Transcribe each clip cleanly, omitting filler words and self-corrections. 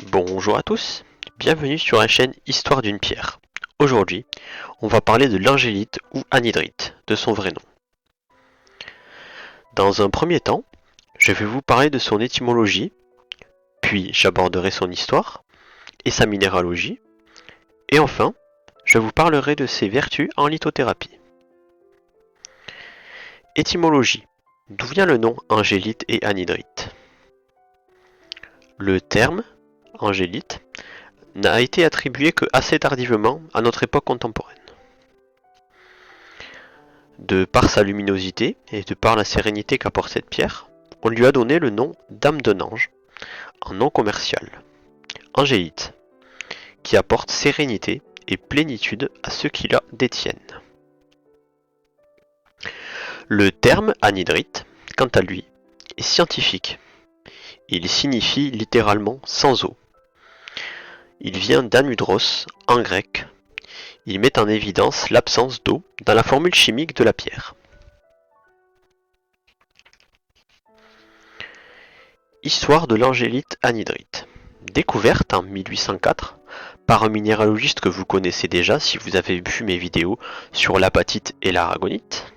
Bonjour à tous, bienvenue sur la chaîne Histoire d'une pierre. Aujourd'hui, on va parler de l'angélite ou anhydrite, de son vrai nom. Dans un premier temps, je vais vous parler de son étymologie, puis j'aborderai son histoire et sa minéralogie, et enfin, je vous parlerai de ses vertus en lithothérapie. Étymologie. D'où vient le nom angélite et anhydrite? Le terme angélite n'a été attribué que assez tardivement à notre époque contemporaine. De par sa luminosité et de par la sérénité qu'apporte cette pierre, on lui a donné le nom d'âme d'un ange, en nom commercial, angélite, qui apporte sérénité et plénitude à ceux qui la détiennent. Le terme anhydrite, quant à lui, est scientifique. Il signifie littéralement sans eau. Il vient d'anhydros en grec. Il met en évidence l'absence d'eau dans la formule chimique de la pierre. Histoire de l'angélite anhydrite. Découverte en 1804 par un minéralogiste que vous connaissez déjà si vous avez vu mes vidéos sur l'apatite et l'aragonite.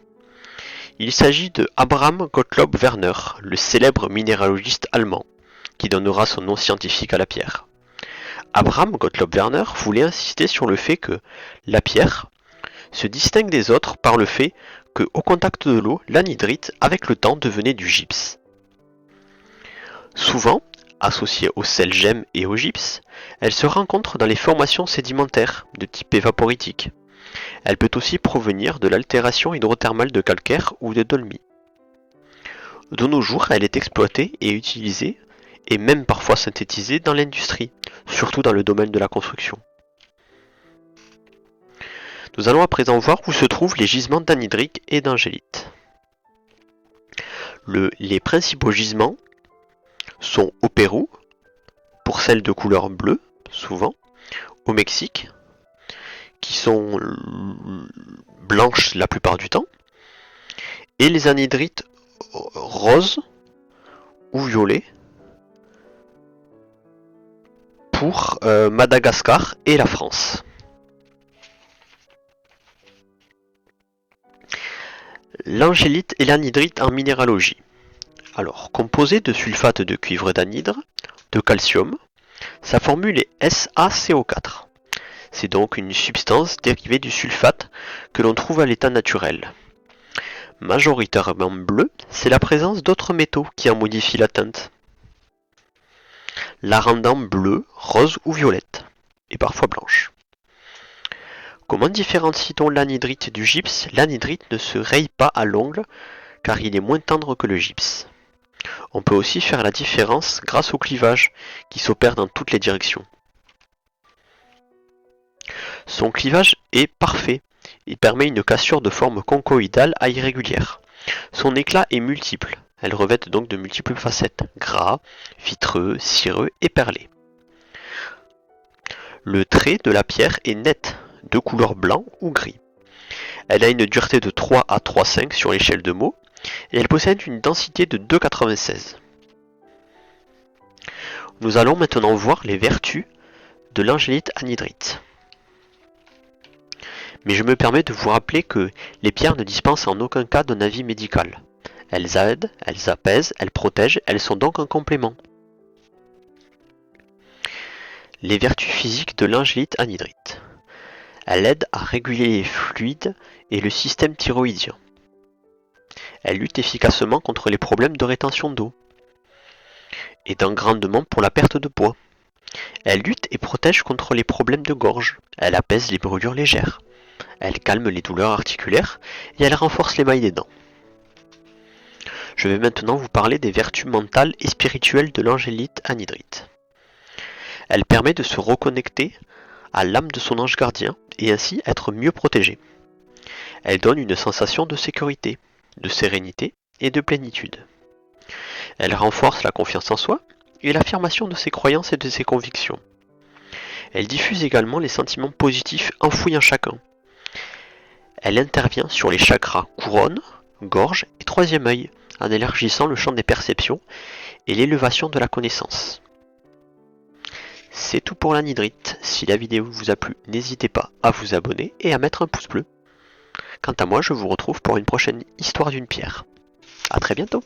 Il s'agit de Abraham Gottlob Werner, le célèbre minéralogiste allemand, qui donnera son nom scientifique à la pierre. Abraham Gottlob Werner voulait insister sur le fait que la pierre se distingue des autres par le fait que, au contact de l'eau, l'anhydrite, avec le temps, devenait du gypse. Souvent associée au sel gemme et au gypse, elle se rencontre dans les formations sédimentaires de type évaporitique. Elle peut aussi provenir de l'altération hydrothermale de calcaire ou de dolomie. De nos jours, elle est exploitée et utilisée, et même parfois synthétisée dans l'industrie, surtout dans le domaine de la construction. Nous allons à présent voir où se trouvent les gisements d'anhydrite et d'angélite. Les principaux gisements sont au Pérou, pour celles de couleur bleue, souvent, au Mexique, qui sont blanches la plupart du temps, et les anhydrites roses ou violets pour Madagascar et la France. L'angélite et l'anhydrite en minéralogie. Alors, composé de sulfate de cuivre d'anhydre, de calcium, sa formule est SaCO4. C'est donc une substance dérivée du sulfate que l'on trouve à l'état naturel. Majoritairement bleu, c'est la présence d'autres métaux qui en modifient la teinte, la rendant bleue, rose ou violette, et parfois blanche. Comment différencie-t-on l'anhydrite du gypse? L'anhydrite ne se raye pas à l'ongle car il est moins tendre que le gypse. On peut aussi faire la différence grâce au clivage qui s'opère dans toutes les directions. Son clivage est parfait. Il permet une cassure de forme conchoïdale à irrégulière. Son éclat est multiple. Elles revêtent donc de multiples facettes, gras, vitreux, cireux et perlés. Le trait de la pierre est net, de couleur blanc ou gris. Elle a une dureté de 3 à 3,5 sur l'échelle de Mohs et elle possède une densité de 2,96. Nous allons maintenant voir les vertus de l'angélite anhydrite. Mais je me permets de vous rappeler que les pierres ne dispensent en aucun cas d'un avis médical. Elles aident, elles apaisent, elles protègent, elles sont donc un complément. Les vertus physiques de l'angélite anhydrite. Elle aide à réguler les fluides et le système thyroïdien. Elle lutte efficacement contre les problèmes de rétention d'eau. Aide grandement pour la perte de poids. Elle lutte et protège contre les problèmes de gorge. Elle apaise les brûlures légères. Elle calme les douleurs articulaires et elle renforce l'émail des dents. Je vais maintenant vous parler des vertus mentales et spirituelles de l'angélite anhydrite. Elle permet de se reconnecter à l'âme de son ange gardien et ainsi être mieux protégé. Elle donne une sensation de sécurité, de sérénité et de plénitude. Elle renforce la confiance en soi et l'affirmation de ses croyances et de ses convictions. Elle diffuse également les sentiments positifs enfouis en chacun. Elle intervient sur les chakras couronne, gorge et troisième œil, en élargissant le champ des perceptions et l'élévation de la connaissance. c'est tout pour l'anhydrite. Si la vidéo vous a plu, n'hésitez pas à vous abonner et à mettre un pouce bleu. Quant à moi, je vous retrouve pour une prochaine histoire d'une pierre. A très bientôt.